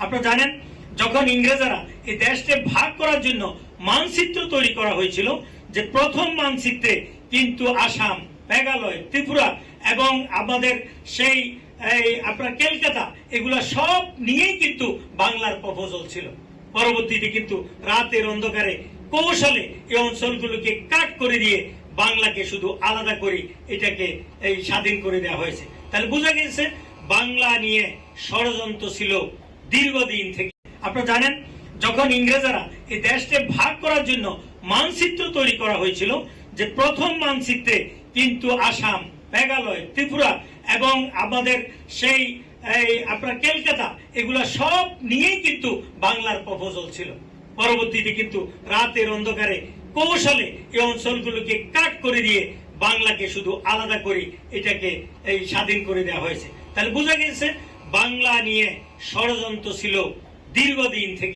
আপনারা জানেন যখন ইংরেজরা এই দেশকে ভাগ করার জন্য মানচিত্র তৈরি করা হয়েছিল, যে প্রথম মানচিত্রে কিন্তু আসাম, মেঘালয়, ত্রিপুরা এবং আমাদের সেই আপনার কলকাতা এগুলা সব নিয়েই কিন্তু বাংলার প্রপোজাল ছিল। পরবর্তীতে কিন্তু রাতের অন্ধকারে কৌশলে এই অঞ্চলগুলোকে কাট করে দিয়ে বাংলাকে শুধু আলাদা করে এটাকে স্বাধীন করে দেওয়া হয়েছে। তাহলে বোঝা গেছে বাংলা নিয়ে ষড়যন্ত্র ছিল দীর্ঘদিন থেকে। আপনারা জানেন যখন ইংরেজরা এই দেশকে ভাগ করার জন্য মানচিত্র তৈরি করা হয়েছিল, যে প্রথম মানচিত্রে কিন্তু আসাম, মেঘালয়, ত্রিপুরা এবং আমাদের সেই আপনার কলকাতা এগুলা সব নিয়েই কিন্তু বাংলার প্রপোজাল ছিল। পরবর্তীতে কিন্তু রাতের অন্ধকারে কৌশলে এই অঞ্চলগুলোকে কাট করে দিয়ে বাংলাকে শুধু আলাদা করে এটাকে স্বাধীন করে দেওয়া হয়েছে। তাহলে বোঝা গেছে বাংলা নিয়ে ষড়যন্ত্র ছিল দীর্ঘদিন থেকে।